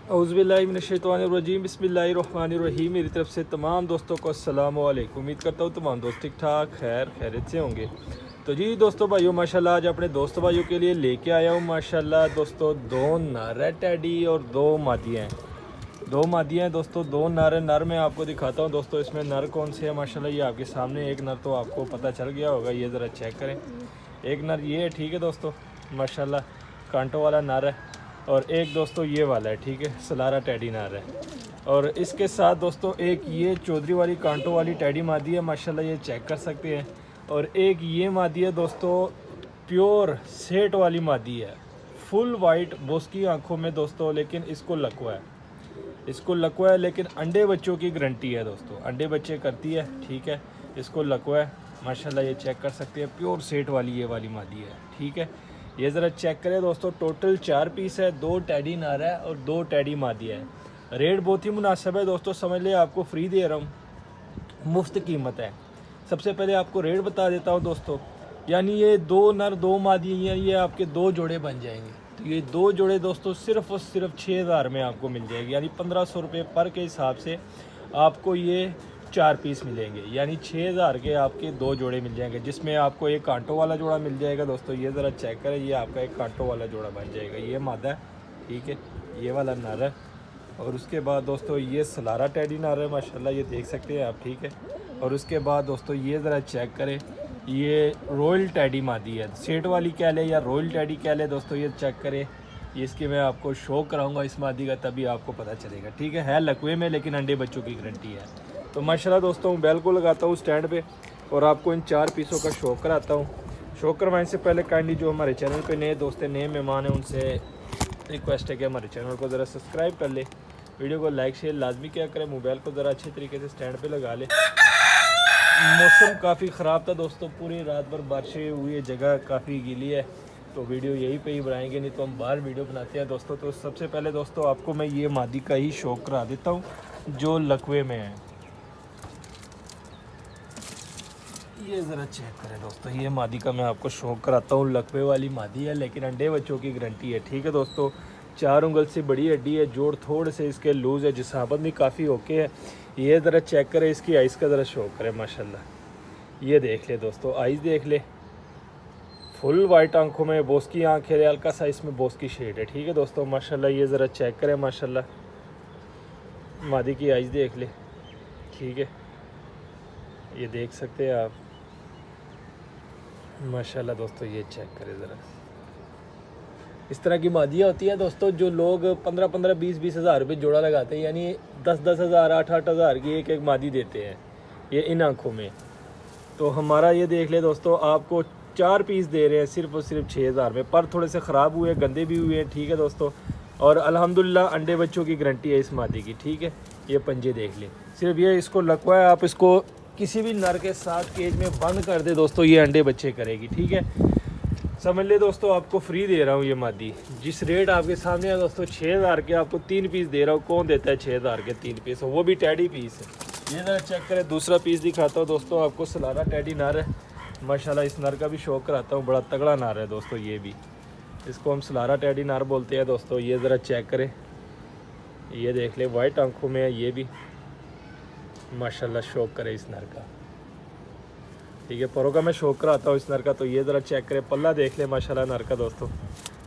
औज़ुबिल्लाहिमिनश्शैतानिर्रजीम बिस्मिल्लाहिर्रहमानिर्रहीम। मेरी तरफ से तमाम दोस्तों को अस्सलाम वालेकुम। उम्मीद करता हूँ तमाम दोस्त ठीक ठाक खैरियत से होंगे। तो जी दोस्तों भाइयों, माशाल्लाह आज अपने दोस्त भाइयों के लिए लेके आया हूँ माशाल्लाह दोस्तों दो नर है टेडी और दो मादियाँ हैं। दो मादियाँ हैं दोस्तों, दो नर है। नर मैं आपको दिखाता हूँ दोस्तों, इसमें नर कौन से है माशाल्लाह ये आपके सामने। एक नर तो आपको पता चल गया होगा, ये ज़रा चेक करें। एक नर ये है, ठीक है दोस्तों, माशाल्लाह कांटों वाला नर है। और एक दोस्तों ये वाला है, ठीक है, सलारा टेडी नर है। और इसके साथ दोस्तों एक ये चौधरी वाली कांटों वाली टेडी मादी है माशाल्लाह, ये चेक कर सकते हैं। और एक ये मादी है दोस्तों, प्योर सेट वाली मादी है, फुल वाइट बोस्की आंखों में दोस्तों, लेकिन इसको लकवा है, लेकिन अंडे बच्चों की गारंटी है दोस्तों, अंडे बच्चे करती है, ठीक है। इसको लकवा है माशाल्लाह, ये चेक कर सकते हैं, प्योर सेट वाली ये वाली मादी है, ठीक है। ये ज़रा चेक करें दोस्तों, टोटल 4 पीस है, 2 टेडी नर है और 2 टेडी मादी है। रेट बहुत ही मुनासिब है दोस्तों, समझ ले आपको फ्री दे रहा हूँ, मुफ्त कीमत है। सबसे पहले आपको रेट बता देता हूँ दोस्तों, यानी ये 2 नर 2 मादी हैं, ये आपके 2 जोड़े बन जाएंगे। तो ये 2 जोड़े दोस्तों सिर्फ़ और सिर्फ 6000 में आपको मिल जाएगी, यानी 1500 रुपये पर के हिसाब से आपको ये 4 पीस मिलेंगे, यानी 6000 के आपके 2 जोड़े मिल जाएंगे, जिसमें आपको एक कांटों वाला जोड़ा मिल जाएगा दोस्तों। ये ज़रा चेक करें, ये आपका एक कांटों वाला जोड़ा बन जाएगा, ये मादा है, ठीक है, ये वाला नर है। और उसके बाद दोस्तों ये सलारा टेडी नर है माशाल्लाह, ये देख सकते हैं आप, ठीक है। और उसके बाद दोस्तों ये ज़रा चेक करें, ये रॉयल टेडी मादी है, सेट वाली कह ले या रॉयल टेडी कह ले दोस्तों, ये चेक करें। ये इसकी मैं आपको शो कराऊंगा इस मादी का, तभी आपको पता चलेगा, ठीक है लकवे में, लेकिन अंडे बच्चों की गारंटी है। तो माशाल्लाह दोस्तों बेल को लगाता हूँ स्टैंड पे और आपको इन 4 पीसों का शौक कराता हूँ। शौक करवाने से पहले काइंडली जो हमारे चैनल पे नए दोस्त हैं, नए मेहमान हैं, उनसे रिक्वेस्ट है कि हमारे चैनल को ज़रा सब्सक्राइब कर ले, वीडियो को लाइक शेयर लाजमी क्या करें, मोबाइल को ज़रा अच्छे तरीके से स्टैंड पे लगा ले। मौसम काफ़ी ख़राब था दोस्तों, पूरी रात भर बारिशें हुई है, जगह काफ़ी गीली है, तो वीडियो यहीं पे ही बनाएंगे, नहीं तो हम बाहर वीडियो बनाते हैं दोस्तों। तो सबसे पहले दोस्तों आपको मैं ये मादी का ही शौक करा देता हूँ जो लकवे में है। ये ज़रा चेक करें दोस्तों, ये मादी का मैं आपको शौक कराता हूँ, लकवे वाली मादी है, लेकिन अंडे बच्चों की गारंटी है, ठीक है दोस्तों। 4 उंगल से बड़ी हड्डी है, जोड़ थोड़े से इसके लूज़ है, जिसाबत भी काफ़ी ओके है। ये ज़रा चेक करें, इसकी आइज़ का ज़रा शौक करें माशाल्लाह, ये देख ले दोस्तों, आइज़ देख ले, फुल वाइट आंखों में बोस्की आँख है, हल्का सा इसमें बोस्की शेड है, ठीक है दोस्तों माशाल्लाह। ये ज़रा चेक करें माशाल्लाह, मादी की आइज़ देख ले, ठीक है, ये देख सकते हैं आप माशाल्लाह दोस्तों। ये चेक करें ज़रा, इस तरह की मादियाँ होती हैं दोस्तों, जो लोग 15-15, 20-20 हज़ार रुपये जोड़ा लगाते हैं, यानी 10-10 हज़ार 8-8 हज़ार की एक मादी देते हैं ये इन आँखों में। तो हमारा ये देख ले दोस्तों, आपको 4 पीस दे रहे हैं सिर्फ़ और सिर्फ 6000 में। पर थोड़े से ख़राब हुए, गंदे भी हुए हैं, ठीक है दोस्तों। और अल्हम्दुलिल्लाह अंडे बच्चों की गारंटी है इस मादी की, ठीक है। ये पंजे देख लें, सिर्फ ये इसको लकवा है, आप इसको किसी भी नर के साथ केज में बंद कर दे दोस्तों, ये अंडे बच्चे करेगी, ठीक है। समझ ले दोस्तों, आपको फ्री दे रहा हूँ ये मादी, जिस रेट आपके सामने है दोस्तों 6000 के आपको 3 पीस दे रहा हूँ। कौन देता है 6000 के 3 पीस, वो भी टेडी पीस है। ये ज़रा चेक करें, दूसरा पीस दिखाता हूँ दोस्तों आपको, सलारा टेडी नर है माशाल्लाह। इस नर का भी शौक कराता हूँ, बड़ा तगड़ा नर है दोस्तों, ये भी, इसको हम सलारा टेडी नर बोलते हैं दोस्तों। ये ज़रा चेक करें, ये देख ले, वाइट आंखों में है, ये भी माशाल्लाह शौक करे इस नर का, ठीक है। परों का मैं शौक कराता हूँ इस नर का। तो ये ज़रा चेक करें, पल्ला देख ले माशाल्लाह नर का दोस्तों,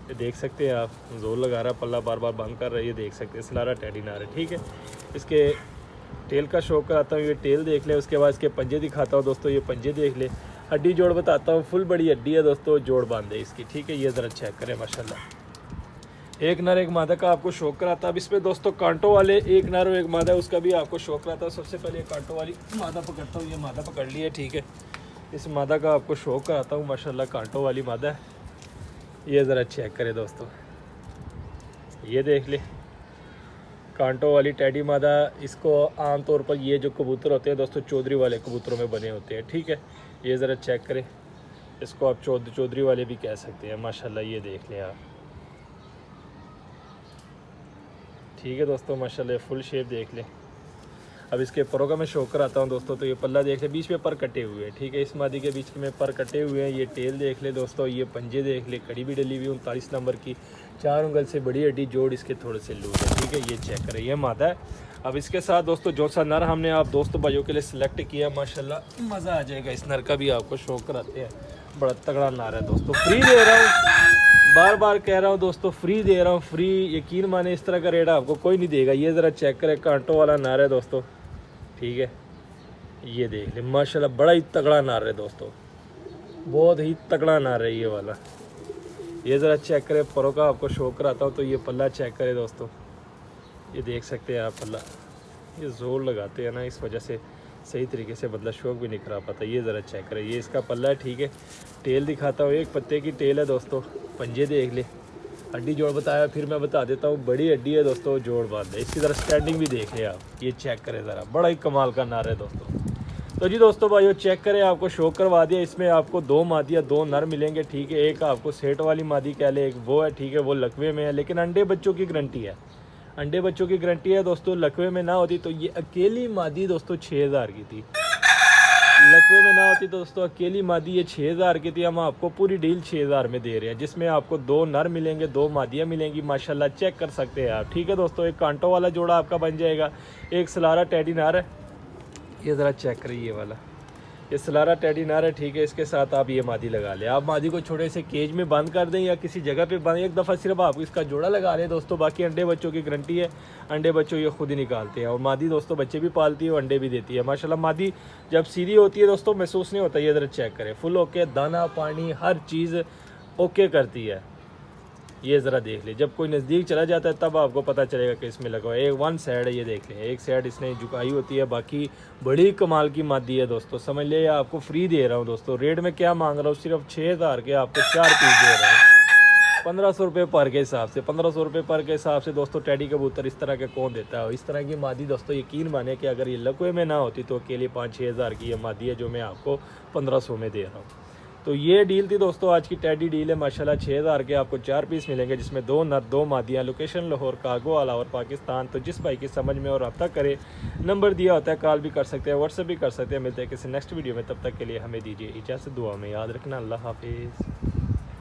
ये देख सकते हैं आप, जोर लगा रहा है, पल्ला बार बार बंद कर रहा है, ये देख सकते हैं, सलारा टेडी नर है, ठीक है। इसके टेल का शौक कराता हूँ, ये टेल देख ले। उसके बाद इसके पंजे दिखाता हूँ दोस्तों, ये पंजे देख ले। हड्डी जोड़ बताता हूँ, फुल बड़ी हड्डी है दोस्तों, जोड़ बांध है इसकी, ठीक है। ये ज़रा चेक करें माशाल्लाह, एक नर एक मादा का आपको शौक कराता है। अब इसमें दोस्तों कांटों वाले एक नर और एक मादा, उसका भी आपको शौक कराता है। सबसे पहले कांटों वाली मादा पकड़ता हूँ, ये मादा पकड़ ली है, ठीक है। इस मादा का आपको शौक कराता हूँ माशाल्लाह, कांटों वाली मादा है। ये ज़रा चेक करें दोस्तों, ये देख ले, कांटों वाली टेडी मादा। इसको आमतौर पर ये जो कबूतर होते हैं दोस्तों, चौधरी वाले कबूतरों में बने होते हैं, ठीक है। ये ज़रा चेक करें, इसको आप चौधरी वाले भी कह सकते हैं माशाल्लाह। ये देख लें आप, ठीक है दोस्तों माशाल्लाह, फुल शेप देख लें। अब इसके परों का मैं शो कराता हूँ दोस्तों। तो ये पल्ला देख ले, बीच में पर कटे हुए हैं, ठीक है, इस मादी के बीच में पर कटे हुए हैं। ये टेल देख ले दोस्तों, ये पंजे देख ले, कड़ी भी डली हुई 39 नंबर की, 4 उंगल से बड़ी हड्डी, जोड़ इसके थोड़े से लूज है, ठीक है। ये चेक करें, ये मादा है। अब इसके साथ दोस्तों जो सा नर हमने आप दोस्तों भाइयों के लिए सिलेक्ट किया, माशाल्लाह मज़ा आ जाएगा। इस नर का भी आपको शो कराते हैं, बड़ा तगड़ा नर है दोस्तों। फ्री दे रहा हूँ, बार बार कह रहा हूँ दोस्तों, फ्री दे रहा हूँ, फ्री। यकीन माने इस तरह का रेट आपको कोई नहीं देगा। ये ज़रा चेक करें, कांटों वाला नर है दोस्तों, ठीक है। ये देख ले माशाल्लाह, बड़ा ही तगड़ा नर है दोस्तों, बहुत ही तगड़ा नर है ये वाला। ये ज़रा चेक करें, परों का आपको शो कराता हूँ। तो ये पल्ला चेक करें दोस्तों, ये देख सकते हैं आप पल्ला, ये जोर लगाते हैं ना, इस वजह से सही तरीके से बदला शौक भी नहीं करा पाता। ये ज़रा चेक करें, ये इसका पल्ला है, ठीक है। टेल दिखाता हूँ, एक पत्ते की टेल है दोस्तों। पंजे देख ले, हड्डी जोड़ बताया, फिर मैं बता देता हूँ, बड़ी हड्डी है दोस्तों, जोड़ बांध है। इसकी तरह स्टैंडिंग भी देख ले आप, ये चेक करें ज़रा, बड़ा ही कमाल का नर है दोस्तों। तो जी दोस्तों भाइयों चेक करें, आपको शो करवा दिया। इसमें आपको 2 मादियाँ 2 नर मिलेंगे, ठीक है। एक आपको सेट वाली मादी कह ले, एक वो है, ठीक है, वो लकवे में है, लेकिन अंडे बच्चों की गारंटी है, अंडे बच्चों की गारंटी है दोस्तों। लकवे में ना होती तो ये अकेली मादी दोस्तों 6000 की थी, लकवे में ना होती तो दोस्तों अकेली मादी ये 6000 की थी। हम आपको पूरी डील 6000 में दे रहे हैं, जिसमें आपको 2 नर मिलेंगे, 2 मादियाँ मिलेंगी, माशाल्लाह चेक कर सकते हैं आप, ठीक है दोस्तों। एक कांटों वाला जोड़ा आपका बन जाएगा, एक सलारा टेडी नर है, ये ज़रा चेक करिए, ये वाला ये सलारा टेडी नर है, ठीक है। इसके साथ आप ये मादी लगा लें। आप मादी को छोटे से केज में बंद कर दें या किसी जगह पे बंद, एक दफ़ा सिर्फ आप इसका जोड़ा लगा लें दोस्तों। बाकी अंडे बच्चों की गारंटी है, अंडे बच्चों ये खुद ही निकालते हैं। और मादी दोस्तों बच्चे भी पालती है और अंडे भी देती है माशाल्लाह। मादी जब सीधी होती है दोस्तों महसूस नहीं होता, ये ज़रा चेक करें, फुल ओके, दाना पानी हर चीज़ ओके करती है। ये ज़रा देख ले, जब कोई नज़दीक चला जाता है तब आपको पता चलेगा कि इसमें लगा हुआ है। एक 1 साइड है, ये देख लें, एक साइड इसने झुकाई होती है, बाकी बड़ी कमाल की मादी है दोस्तों, समझ ले। आपको फ्री दे रहा हूँ दोस्तों, रेट में क्या मांग रहा हूँ, सिर्फ 6000 के आपको 4 पीस दे रहा हूँ, 1500 रुपये पर के हिसाब से, 1500 रुपये पर के हिसाब से दोस्तों। टेडी कबूतर इस तरह के कौन देता है, इस तरह की मादी दोस्तों यकीन माने कि अगर ये लकवे में ना होती तो अकेले 5-6 हज़ार की ये मादी है, जो मैं आपको 1500 में दे रहा हूँ। तो ये डील थी दोस्तों, आज की टेडी डील है माशाल्लाह। 6000 के आपको 4 पीस मिलेंगे, जिसमें 2 नर 2 मादियाँ। लोकेशन लाहौर, कागो, अलावर, पाकिस्तान। तो जिस भाई की समझ में और रब्ता करे, नंबर दिया होता है, कॉल भी कर सकते हैं, व्हाट्सएप भी कर सकते हैं। मिलते हैं किसी नेक्स्ट वीडियो में, तब तक के लिए हमें दीजिए इजाज़त, दुआ में याद रखना। अल्लाह हाफिज़।